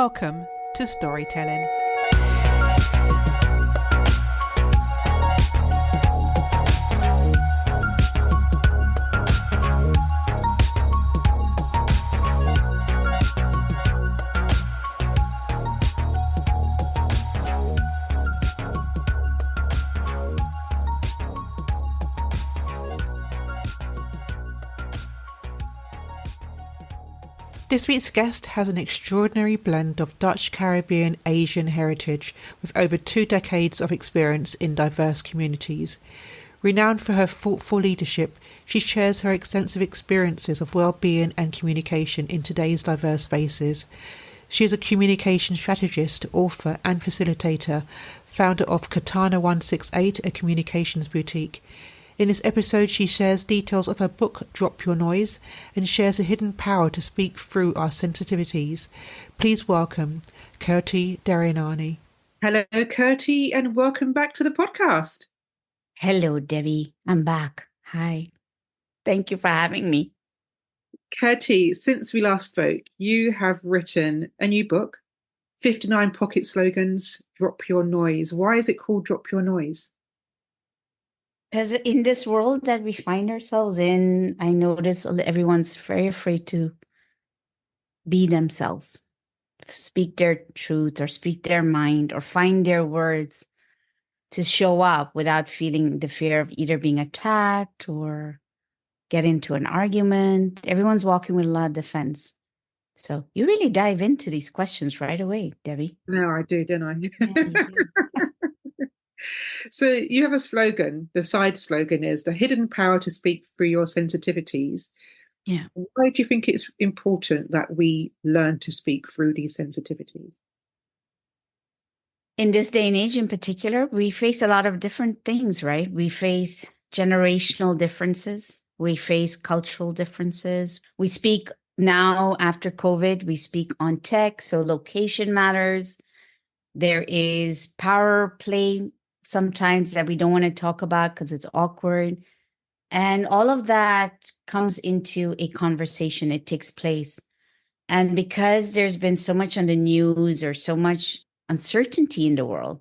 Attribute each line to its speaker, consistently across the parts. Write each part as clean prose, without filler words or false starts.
Speaker 1: Welcome to Storytelling. This week's guest has an extraordinary blend of Dutch, Caribbean, Asian heritage with over 2 decades of experience in diverse communities. Renowned for her thoughtful leadership, she shares her extensive experiences of well-being and communication in today's diverse spaces. She is a communication strategist, author and facilitator, founder of Kirtana 168, a communications boutique. In this episode, she shares details of her book, Drop Your Noise, and shares a hidden power to speak through our sensitivities. Please welcome Kirti Daryanani. Hello, Kirti, and welcome back to the podcast.
Speaker 2: Hello, Debbie. I'm back. Hi. Thank you for having me.
Speaker 1: Kirti, since we last spoke, you have written a new book, 59 Pocket Slogans, Drop Your Noise. Why is it called Drop Your Noise?
Speaker 2: Because in this world that we find ourselves in, I notice everyone's very afraid to be themselves, speak their truth or speak their mind or find their words to show up without feeling the fear of either being attacked or get into an argument. Everyone's walking with a lot of defense. So you really dive into these questions right away, Debbie.
Speaker 1: No, I do, don't I?
Speaker 2: Yeah, you do.
Speaker 1: So you have a slogan. The side slogan is the hidden power to speak through your sensitivities.
Speaker 2: Yeah.
Speaker 1: Why do you think it's important that we learn to speak through these sensitivities?
Speaker 2: In this day and age in particular, we face a lot of different things, right? We face generational differences. We face cultural differences. We speak now after COVID, we speak on tech, so location matters. There is power play sometimes that we don't want to talk about because it's awkward. And all of that comes into a conversation. It takes place. And because there's been so much on the news or so much uncertainty in the world,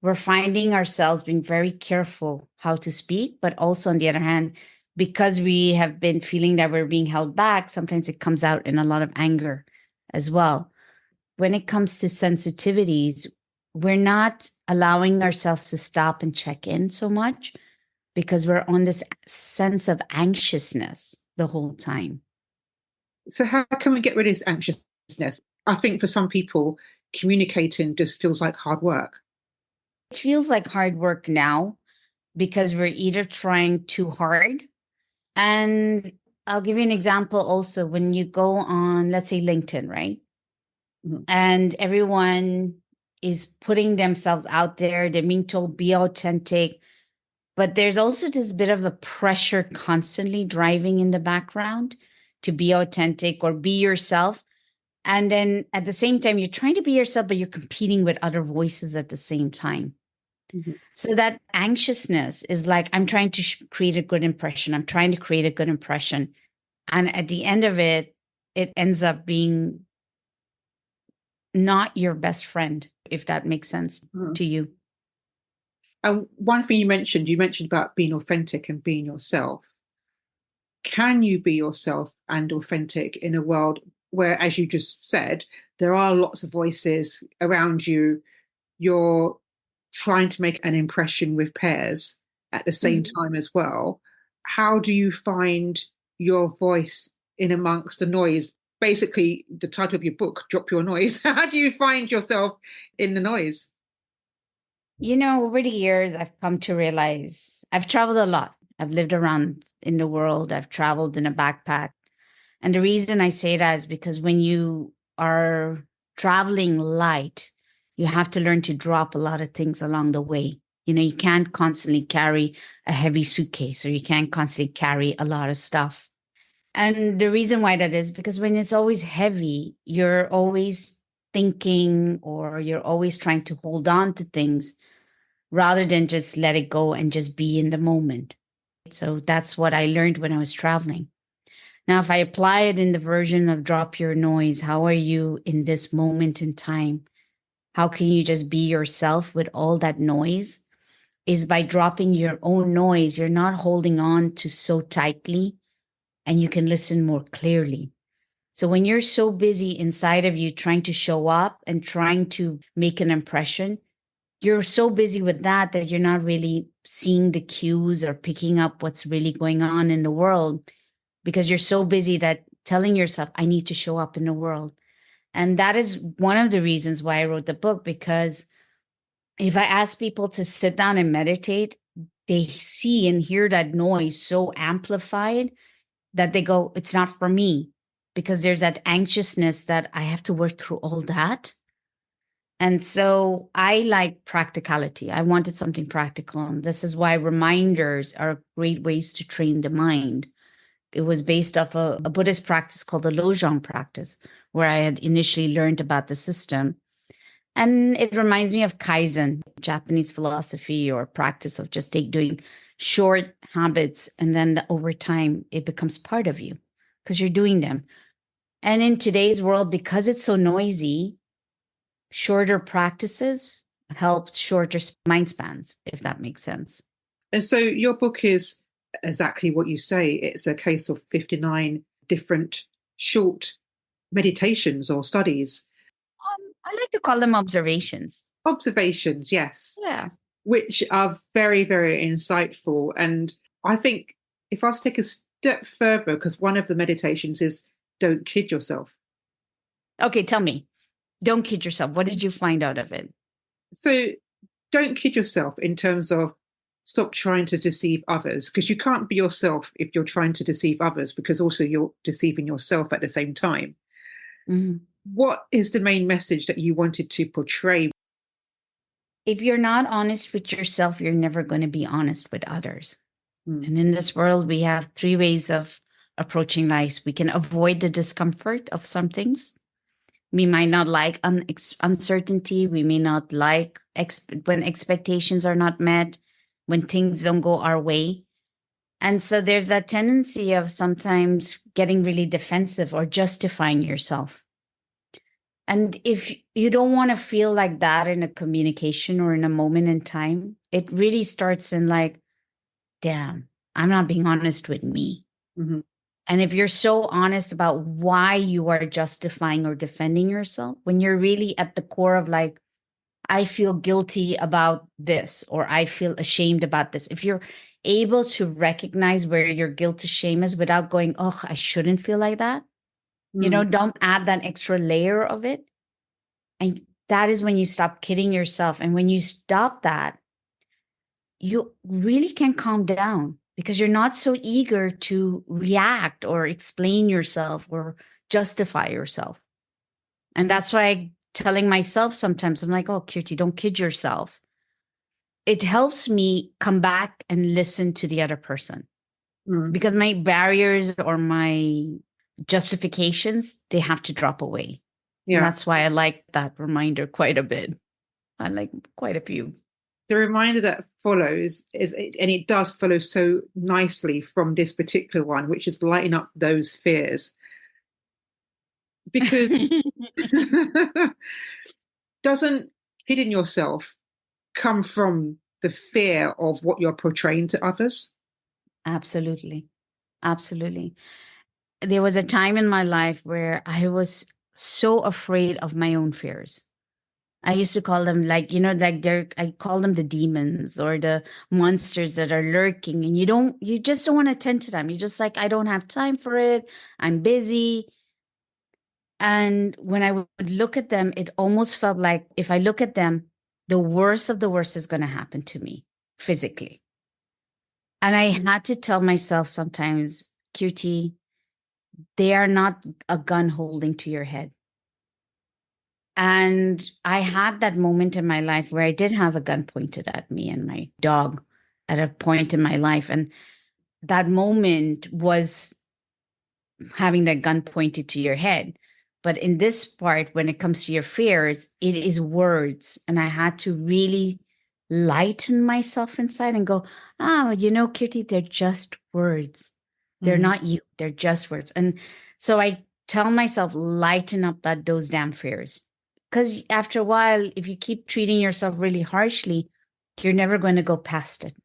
Speaker 2: we're finding ourselves being very careful how to speak. But also, on the other hand, because we have been feeling that we're being held back, sometimes it comes out in a lot of anger as well. When it comes to sensitivities, we're not allowing ourselves to stop and check in so much because we're on this sense of anxiousness the whole time.
Speaker 1: So how can we get rid of this anxiousness? I think for some people, communicating just feels like hard work.
Speaker 2: It feels like hard work now because we're either trying too hard. And I'll give you an example also. When you go on, let's say LinkedIn, right? Mm-hmm. And everyone is putting themselves out there. They're being told, be authentic. But there's also this bit of a pressure constantly driving in the background to be authentic or be yourself. And then at the same time, you're trying to be yourself, but you're competing with other voices at the same time. Mm-hmm. So that anxiousness is like, I'm trying to create a good impression. I'm trying to create a good impression. And at the end of it, it ends up being not your best friend, if that makes sense to you.
Speaker 1: And one thing you mentioned about being authentic and being yourself. Can you be yourself and authentic in a world where, as you just said, there are lots of voices around you? You're trying to make an impression with peers at the same time as well. How do you find your voice in amongst the noise? Basically, the title of your book, Drop Your Noise. How do you find yourself in the noise?
Speaker 2: You know, over the years, I've come to realize I've traveled a lot. I've lived around in the world. I've traveled in a backpack. And the reason I say that is because when you are traveling light, you have to learn to drop a lot of things along the way. You know, you can't constantly carry a heavy suitcase or you can't constantly carry a lot of stuff. And the reason why that is because when it's always heavy, you're always thinking or you're always trying to hold on to things rather than just let it go and just be in the moment. So that's what I learned when I was traveling. Now, if I apply it in the version of drop your noise, how are you in this moment in time? How can you just be yourself with all that noise? Is by dropping your own noise. You're not holding on to so tightly, and you can listen more clearly. So when you're so busy inside of you trying to show up and trying to make an impression, you're so busy with that that you're not really seeing the cues or picking up what's really going on in the world, because you're so busy that telling yourself, I need to show up in the world. And that is one of the reasons why I wrote the book, because if I ask people to sit down and meditate, they see and hear that noise so amplified that they go, it's not for me, because there's that anxiousness that I have to work through all that. And so I like practicality. I wanted something practical. And this is why reminders are great ways to train the mind. It was based off a Buddhist practice called the Lojong practice, where I had initially learned about the system. And it reminds me of Kaizen, Japanese philosophy or practice of just doing short habits. And then over time, it becomes part of you because you're doing them. And in today's world, because it's so noisy, shorter practices help shorter mind spans, if that makes sense.
Speaker 1: And so your book is exactly what you say. It's a case of 59 different short meditations or studies.
Speaker 2: I like to call them observations.
Speaker 1: Observations, yes.
Speaker 2: Yeah.
Speaker 1: Which are very, very insightful. And I think if I was to take a step further, because one of the meditations is don't kid yourself.
Speaker 2: Okay, tell me. Don't kid yourself. What did you find out of it?
Speaker 1: So don't kid yourself in terms of stop trying to deceive others, because you can't be yourself if you're trying to deceive others, because also you're deceiving yourself at the same time.
Speaker 2: Mm-hmm.
Speaker 1: What is the main message that you wanted to portray?
Speaker 2: If you're not honest with yourself, you're never going to be honest with others. And in this world, we have three ways of approaching life. We can avoid the discomfort of some things. We might not like uncertainty. We may not like when expectations are not met, when things don't go our way. And so there's that tendency of sometimes getting really defensive or justifying yourself. And if you don't want to feel like that in a communication or in a moment in time, it really starts in like, damn, I'm not being honest with me.
Speaker 1: Mm-hmm.
Speaker 2: And if you're so honest about why you are justifying or defending yourself, when you're really at the core of like, I feel guilty about this, or I feel ashamed about this. If you're able to recognize where your guilt to shame is without going, oh, I shouldn't feel like that. Don't add that extra layer of it. And that is when you stop kidding yourself. And when you stop that, you really can calm down because you're not so eager to react or explain yourself or justify yourself. And that's why I'm telling myself sometimes, I'm like, oh, Kirti, don't kid yourself. It helps me come back and listen to the other person because my barriers or my justifications, they have to drop away. Yeah. And that's why I like that reminder quite a bit. I like quite a few.
Speaker 1: The reminder that follows and it does follow so nicely from this particular one, which is lighting up those fears. Because doesn't kidding yourself come from the fear of what you're portraying to others?
Speaker 2: Absolutely. Absolutely. There was a time in my life where I was so afraid of my own fears. I used to call them I call them the demons or the monsters that are lurking, and you just don't want to attend to them. You're just like, I don't have time for it. I'm busy. And when I would look at them, it almost felt like if I look at them, the worst of the worst is going to happen to me physically. And I had to tell myself sometimes, Kirti, they are not a gun holding to your head. And I had that moment in my life where I did have a gun pointed at me and my dog at a point in my life. And that moment was having that gun pointed to your head. But in this part, when it comes to your fears, it is words. And I had to really lighten myself inside and go, Kirti, they're just words. They're not you. They're just words. And so I tell myself, lighten up those damn fears. Because after a while, if you keep treating yourself really harshly, you're never going to go past it.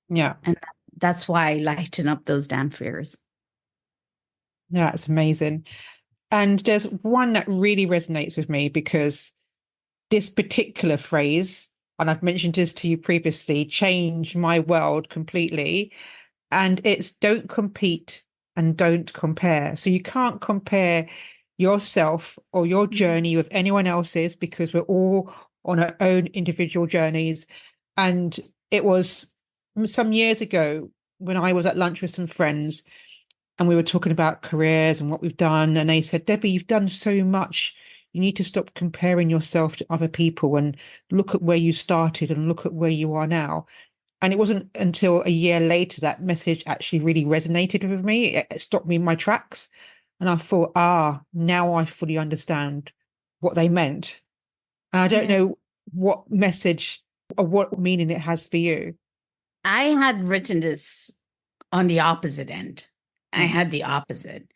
Speaker 1: Yeah.
Speaker 2: And that's why I lighten up those damn fears.
Speaker 1: Yeah, it's amazing. And there's one that really resonates with me because this particular phrase, and I've mentioned this to you previously, changed my world completely. And it's don't compete and don't compare. So you can't compare yourself or your journey with anyone else's because we're all on our own individual journeys. And it was some years ago when I was at lunch with some friends and we were talking about careers and what we've done. And they said, Debbie, you've done so much. You need to stop comparing yourself to other people and look at where you started and look at where you are now. And it wasn't until a year later that message actually really resonated with me. It stopped me in my tracks. And I thought, now I fully understand what they meant. And I don't know what message or what meaning it has for you.
Speaker 2: I had written this on the opposite end. I had the opposite.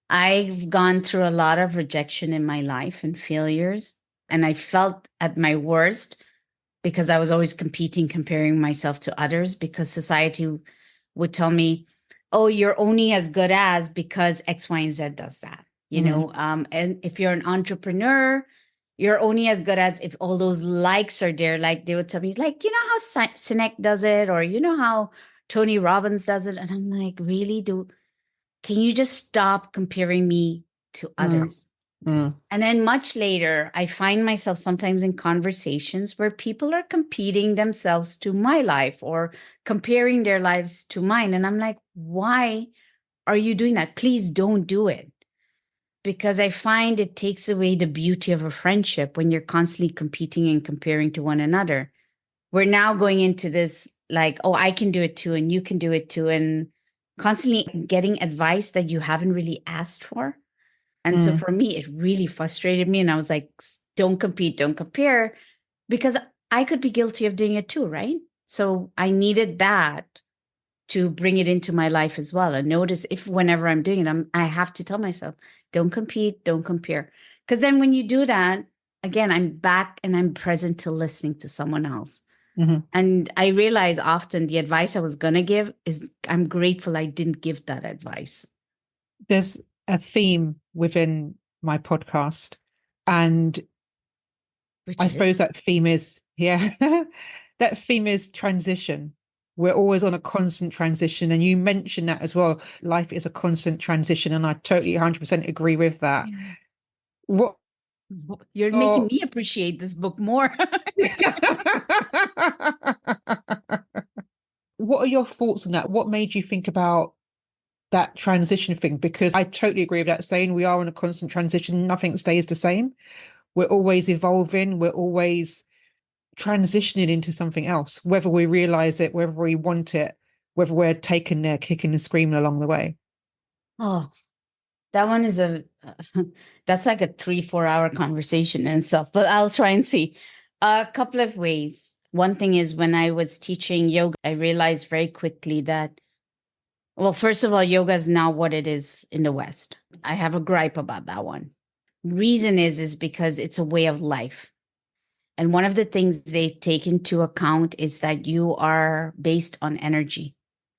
Speaker 2: I've gone through a lot of rejection in my life and failures. And I felt at my worst because I was always competing, comparing myself to others because society would tell me, oh, you're only as good as because X, Y, and Z does that. You know, and if you're an entrepreneur, you're only as good as if all those likes are there. Like they would tell me, like, you know how Sinek does it, or you know how Tony Robbins does it. And I'm like, really? Can you just stop comparing me to others? And then much later, I find myself sometimes in conversations where people are competing themselves to my life or comparing their lives to mine. And I'm like, why are you doing that? Please don't do it. Because I find it takes away the beauty of a friendship when you're constantly competing and comparing to one another. We're now going into this like, oh, I can do it too, and you can do it too, and constantly getting advice that you haven't really asked for. And so for me, it really frustrated me. And I was like, don't compete, don't compare, because I could be guilty of doing it too, right? So I needed that to bring it into my life as well. And notice if whenever I'm doing it, I have to tell myself, don't compete, don't compare. Because then when you do that, again, I'm back and I'm present to listening to someone else. And I realize often the advice I was going to give is I'm grateful I didn't give that advice.
Speaker 1: There's a theme within my podcast. And I suppose that theme is, that theme is transition. We're always on a constant transition. And you mentioned that as well. Life is a constant transition. And I totally 100% agree with that.
Speaker 2: Yeah.
Speaker 1: What
Speaker 2: You're making me appreciate this book more.
Speaker 1: What are your thoughts on that? What made you think about that transition thing? Because I totally agree with that saying. We are in a constant transition. Nothing stays the same. We're always evolving. We're always transitioning into something else, whether we realize it, whether we want it, whether we're taken there, kicking and screaming along the way.
Speaker 2: Oh, that one is that's like a 3-4 hour conversation and stuff, but I'll try and see a couple of ways. One thing is when I was teaching yoga, I realized very quickly that, well, first of all, yoga is now what it is in the West. I have a gripe about that one. Reason is because it's a way of life. And one of the things they take into account is that you are based on energy.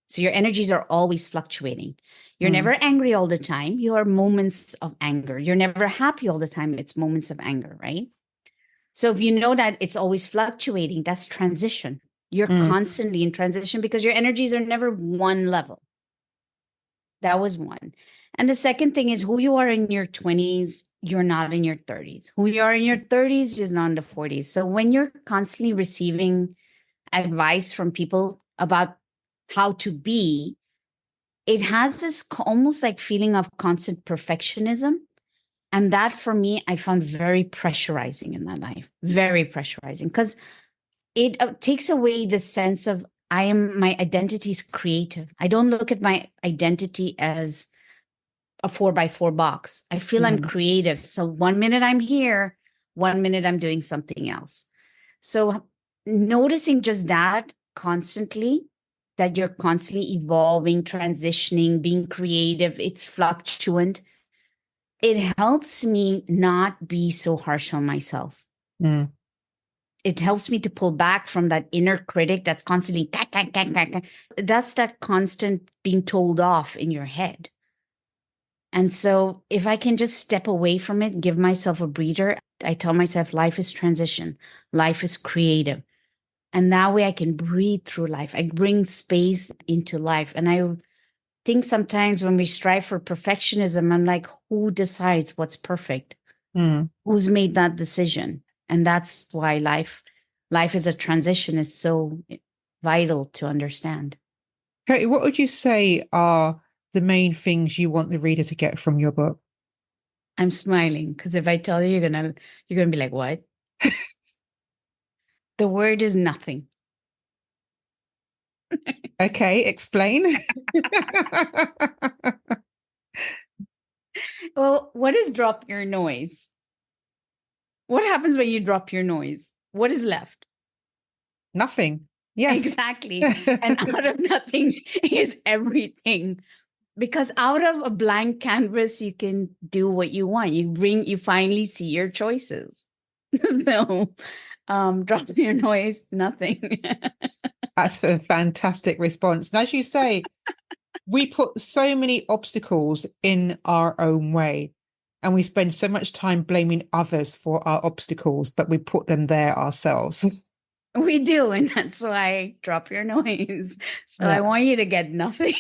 Speaker 2: So your energies are always fluctuating. You're never angry all the time. You are moments of anger. You're never happy all the time. It's moments of anger, right? So if you know that it's always fluctuating, that's transition. You're constantly in transition because your energies are never one level. That was one. And the second thing is who you are in your 20s, you're not in your 30s. Who you are in your 30s is not in the 40s. So when you're constantly receiving advice from people about how to be, it has this almost like feeling of constant perfectionism. And that for me, I found very pressurizing in my life, very pressurizing, because it takes away the sense of my identity is creative. I don't look at my identity as a 4x4 box. I feel I'm creative. So 1 minute I'm here, 1 minute I'm doing something else. So noticing just that constantly that you're constantly evolving, transitioning, being creative. It's fluctuant. It helps me not be so harsh on myself.
Speaker 1: Mm.
Speaker 2: It helps me to pull back from that inner critic that's constantly, that's that constant being told off in your head. And so if I can just step away from it, give myself a breather, I tell myself life is transition, life is creative. And that way I can breathe through life. I bring space into life. And I think sometimes when we strive for perfectionism, I'm like, who decides what's perfect?
Speaker 1: Mm.
Speaker 2: Who's made that decision? And that's why life is a transition is so vital to understand.
Speaker 1: Katie, what would you say are the main things you want the reader to get from your book?
Speaker 2: I'm smiling because if I tell you, you're gonna be like, what? The word is nothing.
Speaker 1: Okay, explain.
Speaker 2: Well, what is drop your noise? What happens when you drop your noise? What is left?
Speaker 1: Nothing. Yes.
Speaker 2: Exactly. And out of nothing is everything. Because out of a blank canvas, you can do what you want. You finally see your choices. So drop your noise, nothing.
Speaker 1: That's a fantastic response. And as you say, we put so many obstacles in our own way, and we spend so much time blaming others for our obstacles, but we put them there ourselves.
Speaker 2: We do, and that's why drop your noise. So I
Speaker 1: Yeah,
Speaker 2: want you to get nothing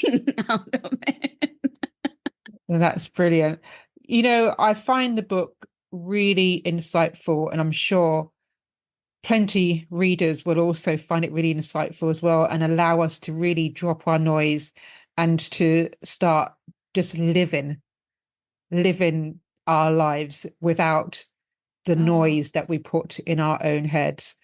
Speaker 2: out of it.
Speaker 1: that's brilliant. You know, I find the book really insightful, and I'm sure plenty readers will also find it really insightful as well, and allow us to really drop our noise and to start just living our lives without the
Speaker 2: Oh,
Speaker 1: noise that we put in our own heads.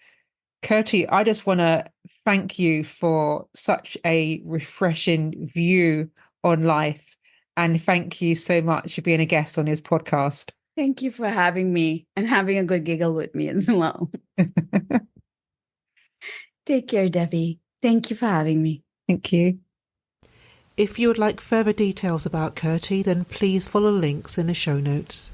Speaker 1: Kirti, I just want to thank you for such a refreshing view on life. And thank you so much for being a guest on his podcast.
Speaker 2: thank you for having me and having a good giggle with me as well. Take care, Debbie. Thank you for having me.
Speaker 1: Thank you. If you would like further details about Kirti, then please follow links in the show notes.